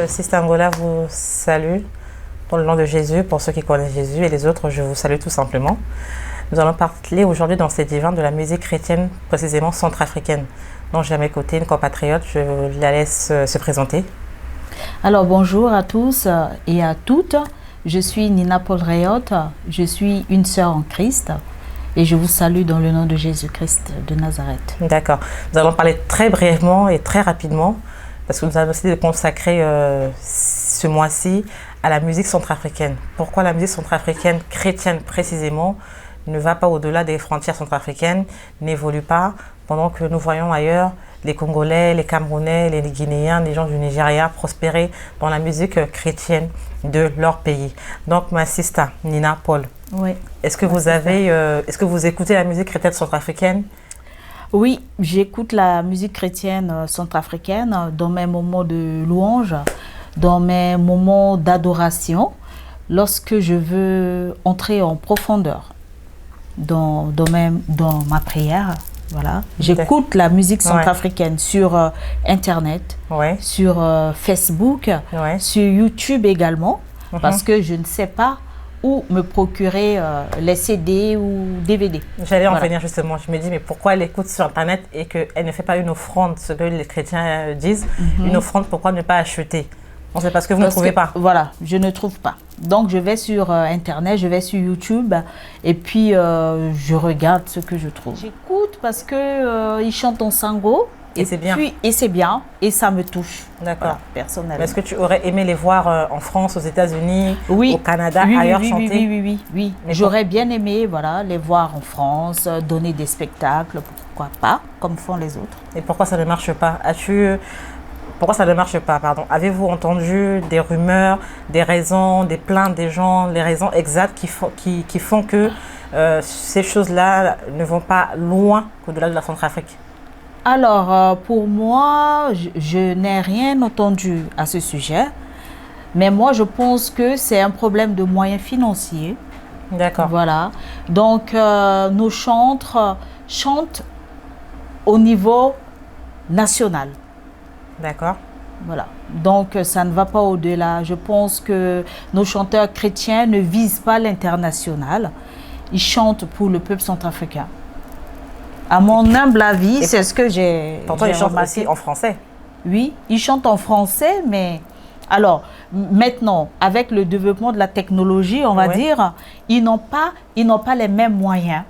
Sister Angola vous salue dans le nom de Jésus, pour ceux qui connaissent Jésus, et les autres, je vous salue tout simplement. Nous allons parler aujourd'hui dans ces divins de la musique chrétienne, précisément centrafricaine. Donc j'ai à mes côtés une compatriote, je la laisse se présenter. Alors bonjour à tous et à toutes, je suis Nina Paul Rayot, je suis une sœur en Christ et je vous salue dans le nom de Jésus-Christ de Nazareth. D'accord, nous allons parler très brièvement et très rapidement, parce que nous avons décidé de consacrer ce mois-ci à la musique centrafricaine. Pourquoi la musique centrafricaine chrétienne précisément ne va pas au-delà des frontières centrafricaines, n'évolue pas, pendant que nous voyons ailleurs les Congolais, les Camerounais, les Guinéens, les gens du Nigeria prospérer dans la musique chrétienne de leur pays. Donc ma sister Nina Paul, oui. Est-ce que vous écoutez la musique chrétienne centrafricaine? Oui, j'écoute la musique chrétienne centrafricaine dans mes moments de louange, dans mes moments d'adoration, lorsque je veux entrer en profondeur dans ma prière. Voilà. J'écoute la musique centrafricaine sur Internet, sur Facebook, sur YouTube également, parce que je ne sais pas où me procurer les CD ou DVD. J'allais en venir justement. Je me dis, mais pourquoi elle écoute sur Internet et qu'elle ne fait pas une offrande, ce que les chrétiens disent, une offrande, pourquoi ne pas acheter? Non, c'est parce que vous ne trouvez pas. Voilà, je ne trouve pas. Donc, je vais sur Internet, je vais sur YouTube et puis je regarde ce que je trouve. J'écoute parce qu'ils chantent en sango. Et c'est bien. Et c'est bien, et ça me touche. D'accord. Voilà, personnellement. Est-ce que tu aurais aimé les voir en France, aux États-Unis, au Canada, ailleurs chanter? Oui. J'aurais bien aimé les voir en France, donner des spectacles, pourquoi pas, comme font les autres. Et pourquoi ça ne marche pas? Pourquoi ça ne marche pas, pardon? Avez-vous entendu des rumeurs, des raisons, des plaintes des gens, les raisons exactes qui font que ces choses-là ne vont pas loin au-delà de la Centrafrique? Alors, pour moi, je n'ai rien entendu à ce sujet, mais moi, je pense que c'est un problème de moyens financiers. D'accord. Voilà. Donc, nos chantres chantent au niveau national. D'accord. Voilà. Donc, ça ne va pas au-delà. Je pense que nos chanteurs chrétiens ne visent pas l'international. Ils chantent pour le peuple centrafricain. À mon humble avis, c'est ce que j'ai remarqué. Pourtant, ils chantent aussi en français. Oui, ils chantent en français, mais... Alors, maintenant, avec le développement de la technologie, on va dire, ils n'ont pas les mêmes moyens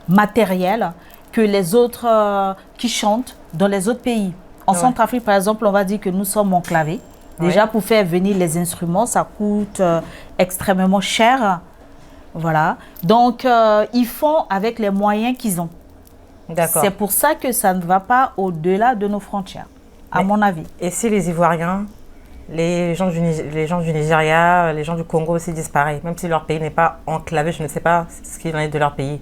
matériels que les autres qui chantent dans les autres pays. En Centrafrique, par exemple, on va dire que nous sommes enclavés. Déjà, pour faire venir les instruments, ça coûte extrêmement cher. Voilà. Donc, ils font avec les moyens qu'ils ont. C'est pour ça que ça ne va pas au-delà de nos frontières, à mon avis. Et si les Ivoiriens, les gens du Nigeria, les gens du Congo aussi disent pareil, même si leur pays n'est pas enclavé, je ne sais pas ce qu'il en est de leur pays,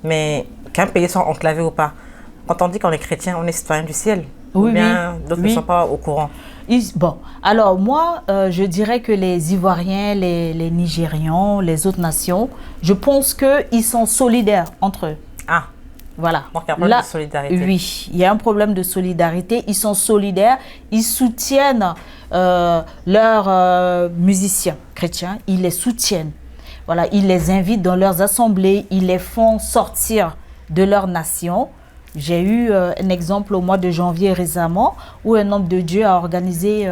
mais qu'un pays soit enclavé ou pas, quand on dit qu'on est chrétien, on est citoyen du ciel, ou bien d'autres ne sont pas au courant. Bon, alors moi, je dirais que les Ivoiriens, les Nigérians, les autres nations, je pense qu'ils sont solidaires entre eux. Ah. Voilà. Donc il y a un problème de solidarité. Oui, il y a un problème de solidarité. Ils sont solidaires, ils soutiennent leurs musiciens chrétiens, ils les soutiennent. Voilà, ils les invitent dans leurs assemblées, ils les font sortir de leur nation. J'ai eu un exemple au mois de janvier récemment où un homme de Dieu a organisé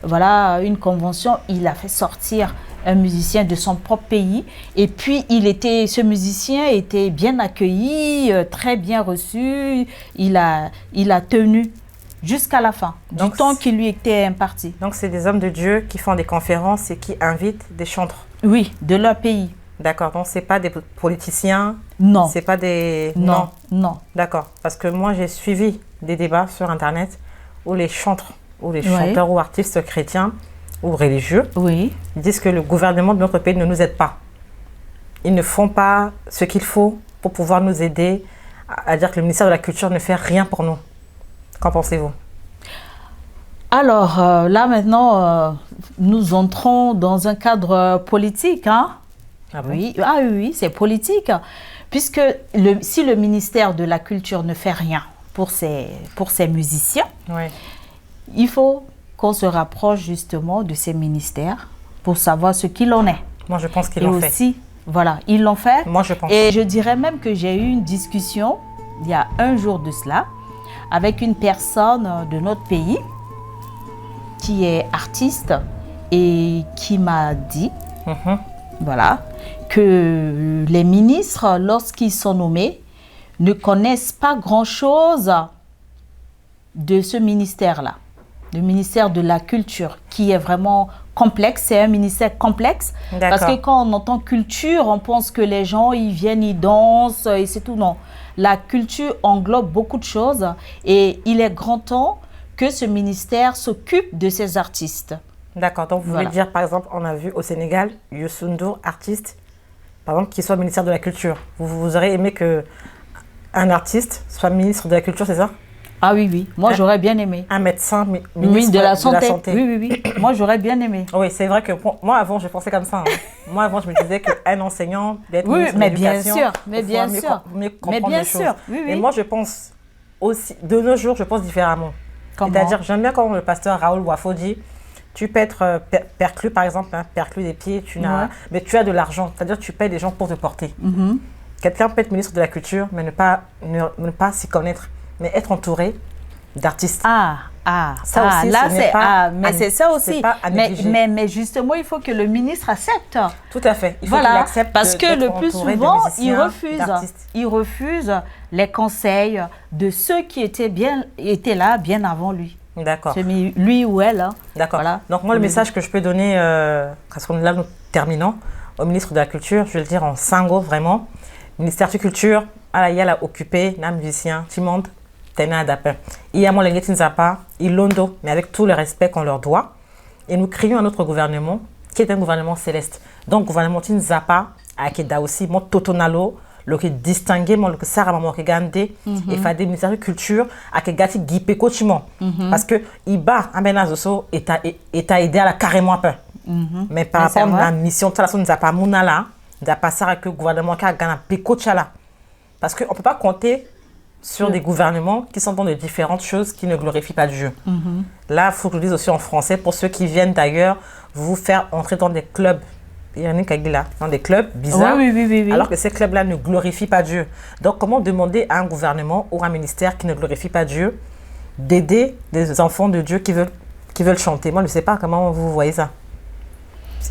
une convention. Il a fait sortir un musicien de son propre pays. Et puis, ce musicien était bien accueilli, très bien reçu. Il a tenu jusqu'à la fin, du temps qui lui était imparti. Donc, c'est des hommes de Dieu qui font des conférences et qui invitent des chantres? Oui, de leur pays. D'accord, donc ce n'est pas des politiciens? Non. C'est pas des... Non. D'accord, parce que moi, j'ai suivi des débats sur Internet où les chantres, ou les chanteurs ou artistes chrétiens ou religieux disent que le gouvernement de notre pays ne nous aide pas. Ils ne font pas ce qu'il faut pour pouvoir nous aider, à dire que le ministère de la Culture ne fait rien pour nous. Qu'en pensez-vous? Alors, là maintenant, nous entrons dans un cadre politique. Hein? Ah bon? Oui, c'est politique. Puisque si le ministère de la Culture ne fait rien pour ces musiciens. Oui. Il faut qu'on se rapproche justement de ces ministères pour savoir ce qu'il en est. Moi, je pense qu'ils l'ont fait. Aussi, voilà, ils l'ont fait. Moi, je pense. Et je dirais même que j'ai eu une discussion, il y a un jour de cela, avec une personne de notre pays qui est artiste et qui m'a dit, voilà, que les ministres, lorsqu'ils sont nommés, ne connaissent pas grand-chose de ce ministère-là, le ministère de la Culture, qui est vraiment complexe. C'est un ministère complexe, parce que quand on entend culture, on pense que les gens, ils viennent, ils dansent et c'est tout. Non, la culture englobe beaucoup de choses et il est grand temps que ce ministère s'occupe de ces artistes. D'accord, donc vous voulez dire, par exemple, on a vu au Sénégal, Youssou N'Dour, artiste, par exemple, qui soit ministère de la Culture. Vous aurez aimé qu'un artiste soit ministre de la Culture, c'est ça? Ah oui, oui. Moi, j'aurais bien aimé. Un médecin, ministre de la Santé. Oui, oui, oui. Moi, j'aurais bien aimé. Oui, c'est vrai que moi, avant, je pensais comme ça. Hein. Moi, avant, je me disais qu'un enseignant doit être ministre mais de l'Éducation. Bien sûr, mais bien sûr. Mieux comprendre les choses. Oui, oui. Et moi, je pense aussi, de nos jours, je pense différemment. C'est-à-dire, j'aime bien quand le pasteur Raoul Wafo dit, tu peux être perclus, par exemple, hein, perclus des pieds, mais tu as de l'argent. C'est-à-dire, tu payes des gens pour te porter. Quelqu'un peut être ministre de la Culture, mais ne pas s'y connaître, mais être entouré d'artistes. Ça aussi, là, c'est ça aussi. Mais justement, il faut que le ministre accepte. Tout à fait. Il faut qu'il accepte. Parce que le plus souvent, il refuse les conseils de ceux qui étaient là bien avant lui. D'accord. Lui ou elle. D'accord. Voilà. Donc moi, le message que je peux donner, parce que là, nous terminons, au ministre de la Culture, je vais le dire en cinq mots, vraiment. Ministère de la Culture, il y a occupé, les musiciens, tout le monde. Il y a mon Zapa, Ilondo, mais avec tout le respect qu'on leur doit. Et nous créons un autre gouvernement qui est un gouvernement céleste. Donc, gouvernement Zapa, qui est aussi mon Totonalo, le qui distingué, mon que Sarah Maman qui gande, et fait des ministères de culture, à qui gâti guipé coachement. Parce que Iba, Ambenazoso, est aidé à la carrément un peu. Mais par rapport à la mission de la Zapa Mounala, Zapa Sarah que le gouvernement qui a gagné Pécochala. Parce qu'on ne peut pas compter sur des gouvernements qui sont dans de différentes choses qui ne glorifient pas Dieu. Là, il faut que je le dise aussi en français, pour ceux qui viennent d'ailleurs vous faire entrer dans des clubs, il y en a là, dans des clubs bizarres, oui. alors que ces clubs-là ne glorifient pas Dieu. Donc, comment demander à un gouvernement ou à un ministère qui ne glorifie pas Dieu d'aider des enfants de Dieu qui veulent chanter? Moi, je ne sais pas comment vous voyez ça.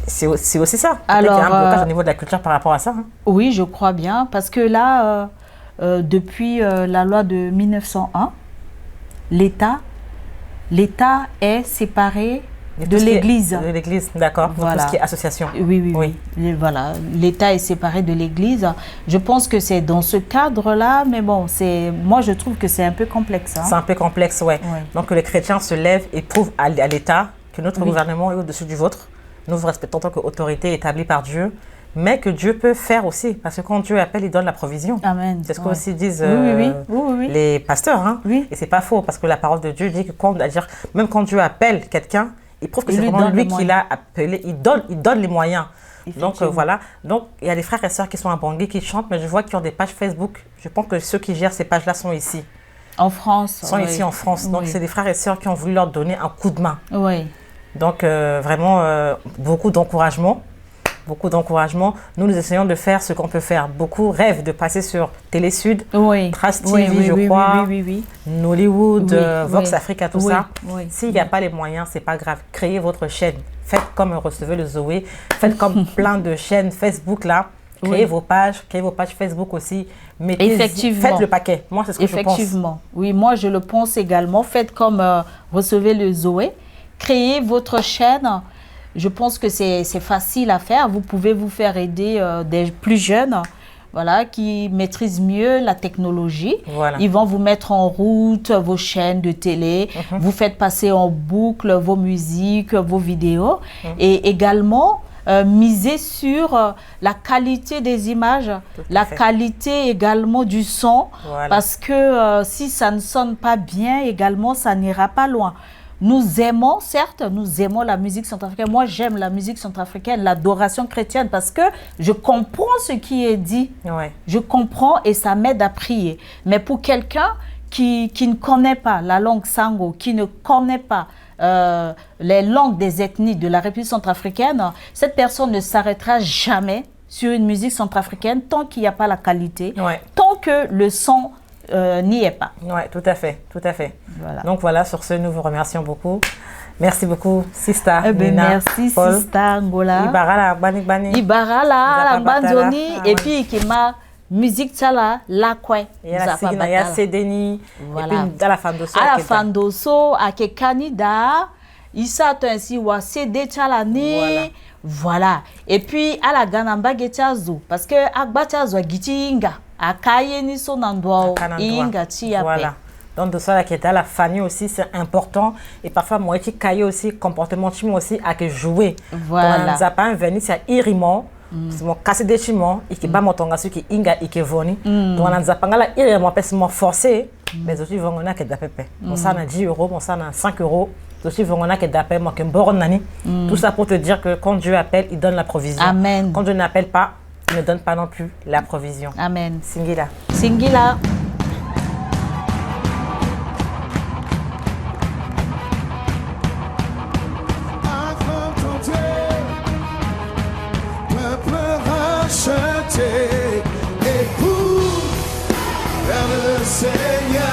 C'est aussi ça. Alors, il y a un blocage au niveau de la culture par rapport à ça. Hein. Oui, je crois bien, parce que là... depuis la loi de 1901, l'État est séparé de l'Église. De l'Église, d'accord. Voilà. Tout ce qui est association. Oui. Voilà, l'État est séparé de l'Église. Je pense que c'est dans ce cadre-là, mais bon, moi je trouve que c'est un peu complexe. Hein. C'est un peu complexe, ouais. Donc les chrétiens se lèvent et prouvent à l'État que notre gouvernement est au-dessus du vôtre. Nous vous respectons en tant qu'autorité établie par Dieu. Mais que Dieu peut faire aussi, parce que quand Dieu appelle, il donne la provision. Amen. C'est ce qu'aussi disent oui. les pasteurs. Hein. Oui. Et c'est pas faux, parce que la parole de Dieu dit que même quand Dieu appelle quelqu'un, il prouve que c'est vraiment lui qui l'a appelé. Il donne les moyens. Donc voilà. Donc il y a des frères et sœurs qui sont à Bangui, qui chantent, mais je vois qu'ils ont des pages Facebook. Je pense que ceux qui gèrent ces pages-là sont ici. En France. Sont ici en France. Donc c'est des frères et sœurs qui ont voulu leur donner un coup de main. Oui. Donc vraiment, beaucoup d'encouragement. Nous essayons de faire ce qu'on peut faire. Beaucoup rêvent de passer sur Télé Sud, Trace TV, je crois, Nollywood, Vox Africa, tout ça. S'il n'y a pas les moyens, c'est pas grave. Créez votre chaîne. Faites comme Recevez le Zoé. Faites comme plein de chaînes Facebook là. Créez vos pages Facebook aussi. Effectivement. Faites le paquet. Moi, c'est ce que je pense. Effectivement. Oui, moi, je le pense également. Faites comme Recevez le Zoé. Créez votre chaîne. Je pense que c'est facile à faire. Vous pouvez vous faire aider des plus jeunes qui maîtrisent mieux la technologie. Voilà. Ils vont vous mettre en route vos chaînes de télé. Vous faites passer en boucle vos musiques, vos vidéos. Et également, miser sur la qualité des images, la qualité également du son. Parce que si ça ne sonne pas bien, également, ça n'ira pas loin. Nous aimons la musique centrafricaine. Moi, j'aime la musique centrafricaine, l'adoration chrétienne, parce que je comprends ce qui est dit. Je comprends et ça m'aide à prier. Mais pour quelqu'un qui ne connaît pas la langue Sango, qui ne connaît pas les langues des ethnies de la République centrafricaine, cette personne ne s'arrêtera jamais sur une musique centrafricaine tant qu'il n'y a pas la qualité, tant que le son n'y est pas. Oui, tout à fait, tout à fait. Voilà. Donc voilà, sur ce, nous vous remercions beaucoup. Merci beaucoup, Sista. Nina, merci, Paul. Sista Ngola. Ibarala, Bani Bani. Ibarala, Banzoni, et puis qui m'a musique tala la kwe. Il y a la Signa, il y a Sedeni, voilà. Et puis à la fin de ça. À la fin de ça, à que Canada, il s'attend ainsi wa CD tala ni. Voilà. Et puis à la Ganamba Getazo, parce que Agbachazo Gitinga, à Kaye ni son endroit, Inga Tia. Voilà. Donc de ça là qui est à la famille aussi c'est important et parfois moi qui caille aussi comportement chimo aussi à que jouer. Voilà. Donc on n'a pas venu c'est irimo. C'est mon casse des chimons et qui bat mon tonga sur qui inga et qui voni. Donc on n'a pas là irimo parce que forcé mais aussi vont on a que d'apépé. Bon ça on a 10 €, bon ça on a 5 €. Aussi vont on a que d'apépé moi que borne nani. Tout ça pour te dire que quand Dieu appelle il donne la provision. Amen. Quand Dieu n'appelle pas il ne donne pas non plus la provision. Amen. Singila. Singila. Et pour vers le Seigneur.